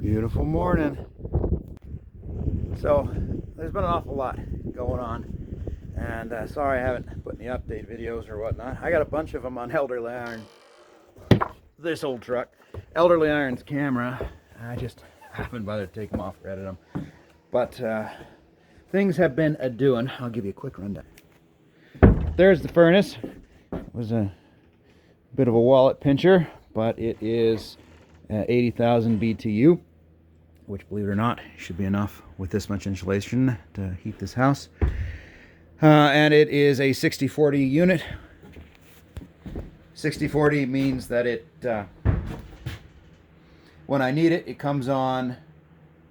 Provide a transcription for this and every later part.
Beautiful morning. So there's been an awful lot going on, and sorry I haven't put any update videos or whatnot. I got a bunch of them on Elderly Iron, this old truck, Elderly Iron's camera. I just haven't bothered to take them off or edit them. But things have been a-doing. I'll give you a quick rundown. There's the furnace. It was a bit of a wallet pincher, but it is 80,000 BTU, which, believe it or not, should be enough with this much insulation to heat this house. And it is a 60-40 unit. 60-40 means that it, when I need it, it comes on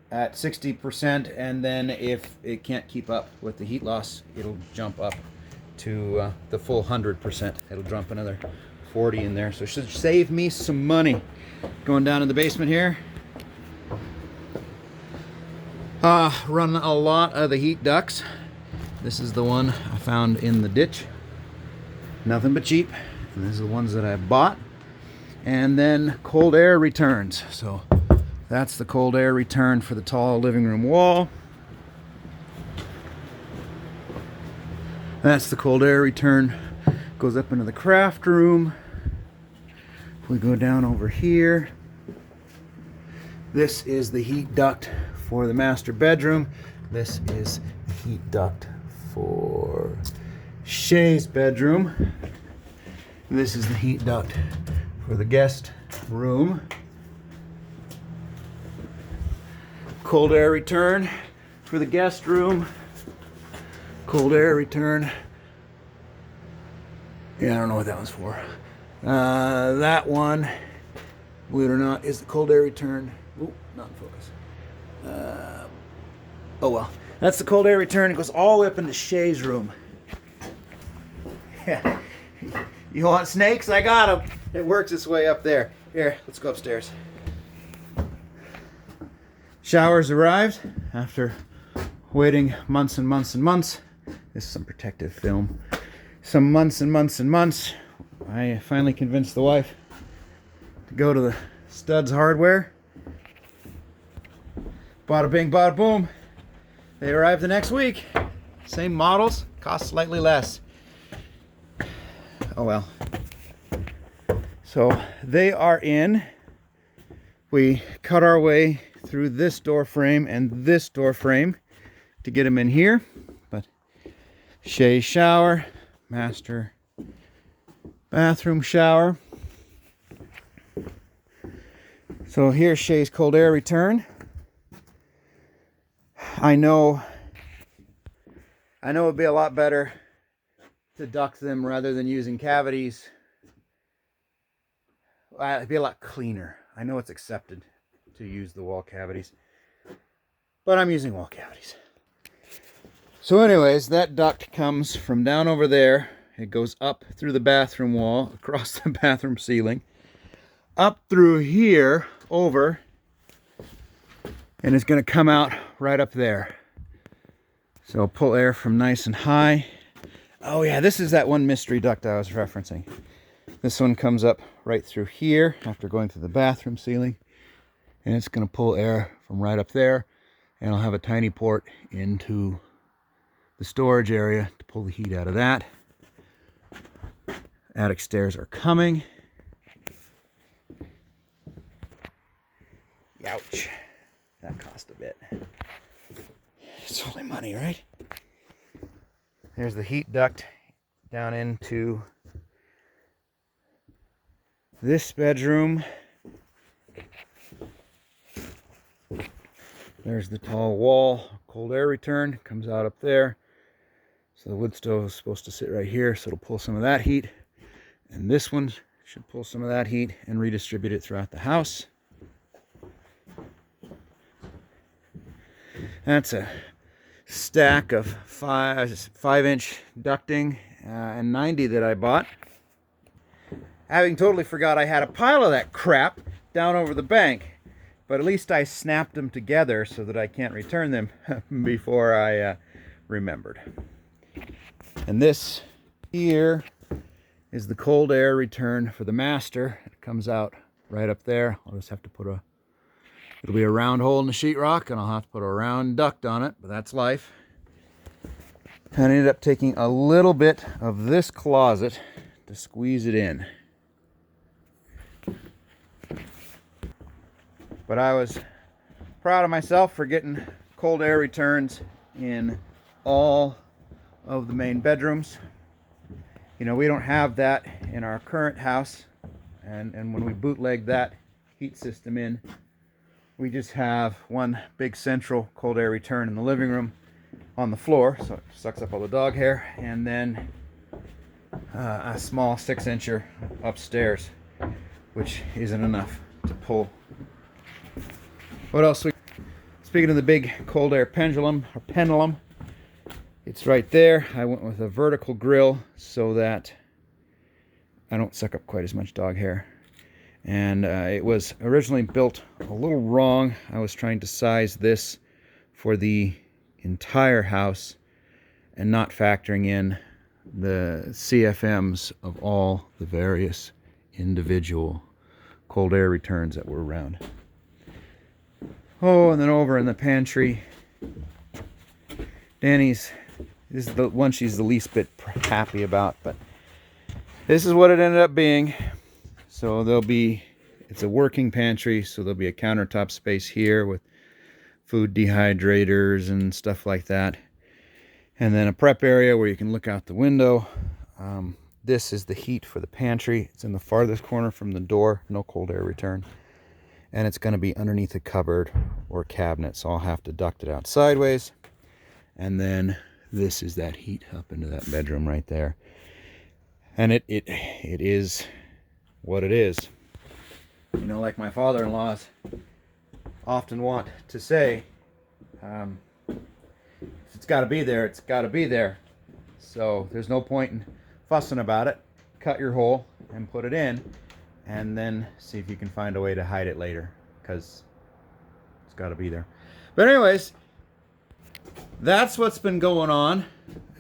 at 60%, and then if it can't keep up with the heat loss, it'll jump up to the full 100%. It'll jump another 40 in there, so it should save me some money. Going down in the basement here. Run a lot of the heat ducts. This is the one I found in the ditch. Nothing but cheap. And these are the ones that I bought. And then cold air returns. So that's the cold air return for the tall living room wall. That's the cold air return. Goes up into the craft room. If we go down over here, this is the heat duct for the master bedroom. This is the heat duct for Shay's bedroom. This is the heat duct for the guest room. Cold air return for the guest room. Cold air return. Yeah, I don't know what that one's for. That one, believe it or not, is the cold air return. Ooh, not in focus. Oh well. That's the cold air return. It goes all the way up into Shay's room. Yeah. You want snakes? I got them. It works its way up there. Here, let's go upstairs. Showers arrived after waiting months and months and months. This is some protective film. Some months and months and months. I finally convinced the wife to go to the Studs Hardware. Bada bing, bada boom. They arrived the next week. Same models, cost slightly less. Oh well. So they are in. We cut our way through this door frame and this door frame to get them in here. But Shay's shower, master bathroom shower. So here's Shay's cold air return. I know it'd be a lot better to duct them rather than using cavities. It'd be a lot cleaner. I know it's accepted to use the wall cavities, but I'm using wall cavities. So anyways, that duct comes from down over there. It goes up through the bathroom wall, across the bathroom ceiling, up through here, over, and it's going to come out right up there. So pull air from nice and high. Oh yeah, this is that one mystery duct I was referencing. This one comes up right through here after going through the bathroom ceiling, and it's going to pull air from right up there, and I'll have a tiny port into the storage area to pull the heat out of that. Attic stairs are coming. Ouch. That cost a bit. It's only money, right? There's the heat duct down into this bedroom. There's the tall wall. Cold air return comes out up there. So the wood stove is supposed to sit right here, so it'll pull some of that heat. And this one should pull some of that heat and redistribute it throughout the house. That's a stack of 5-inch ducting and 90 that I bought. Having totally forgot I had a pile of that crap down over the bank, but at least I snapped them together so that I can't return them before I remembered. And this here is the cold air return for the master. It comes out right up there. I'll just have to put a It'll be a round hole in the sheetrock, and I'll have to put a round duct on it, but that's life. I ended up taking a little bit of this closet to squeeze it in. But I was proud of myself for getting cold air returns in all of the main bedrooms. You know, we don't have that in our current house, and when we bootleg that heat system in, we just have one big central cold air return in the living room on the floor, so it sucks up all the dog hair, and then a small 6-incher upstairs, which isn't enough to pull. What else? Speaking of the big cold air pendulum, it's right there. I went with a vertical grill so that I don't suck up quite as much dog hair. And it was originally built a little wrong. I was trying to size this for the entire house and not factoring in the CFMs of all the various individual cold air returns that were around. Oh, and then over in the pantry, Danny's, this is the one she's the least bit happy about, but this is what it ended up being. So it's a working pantry, so there'll be a countertop space here with food dehydrators and stuff like that. And then a prep area where you can look out the window. This is the heat for the pantry. It's in the farthest corner from the door, no cold air return. And it's going to be underneath a cupboard or cabinet, so I'll have to duct it out sideways. And then this is that heat up into that bedroom right there. And it is what it is. You know, like my father-in-laws often want to say, if it's got to be there, it's got to be there. So there's no point in fussing about it. Cut your hole and put it in, and then see if you can find a way to hide it later, because it's got to be there. But anyways, that's what's been going on.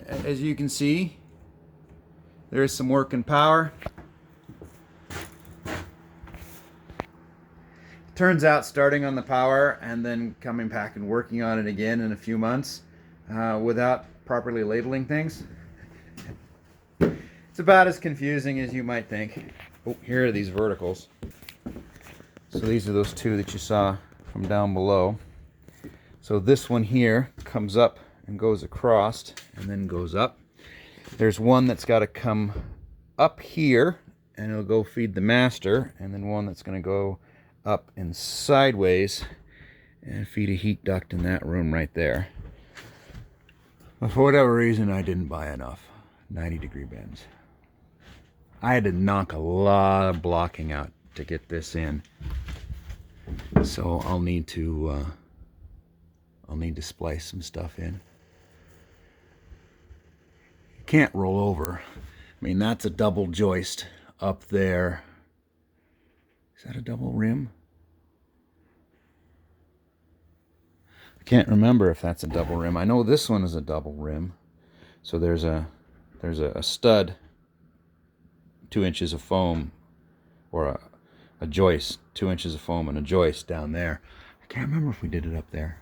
As you can see, there's some working power. Turns out starting on the power and then coming back and working on it again in a few months without properly labeling things, it's about as confusing as you might think. Oh, here are these verticals. So these are those two that you saw from down below. So this one here comes up and goes across and then goes up. There's one that's got to come up here and it'll go feed the master, and then one that's going to go up and sideways and feed a heat duct in that room right there. But for whatever reason, I didn't buy enough 90-degree bends. I had to knock a lot of blocking out to get this in, so I'll need to splice some stuff in. You can't roll over. I mean, that's a double joist up there. Is that a double rim? I can't remember if that's a double rim. I know this one is a double rim. So there's a stud, 2 inches of foam, or a joist, 2 inches of foam and a joist down there. I can't remember if we did it up there.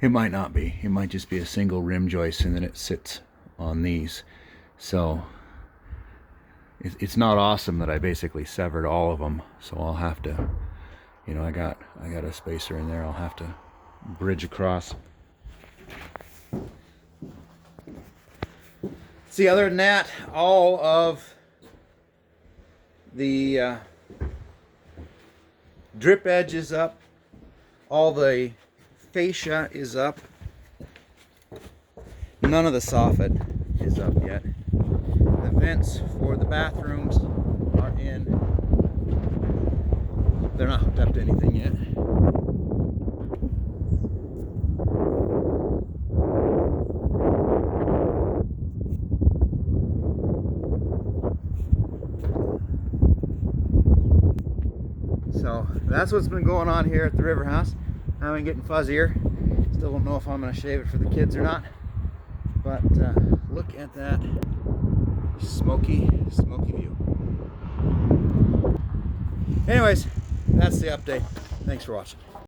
It might not be. It might just be a single rim joist and then it sits on these. So it's not awesome that I basically severed all of them, so I'll have to, you know, I got a spacer in there. I'll have to bridge across. See, other than that, all of the drip edge is up, all the fascia is up, none of the soffit is up yet. The vents for the bathrooms are in. They're not hooked up to anything yet. So that's what's been going on here at the River House. I've been getting fuzzier. Still don't know if I'm going to shave it for the kids or not. But look at that smoky view. Anyways, that's the update. Thanks for watching.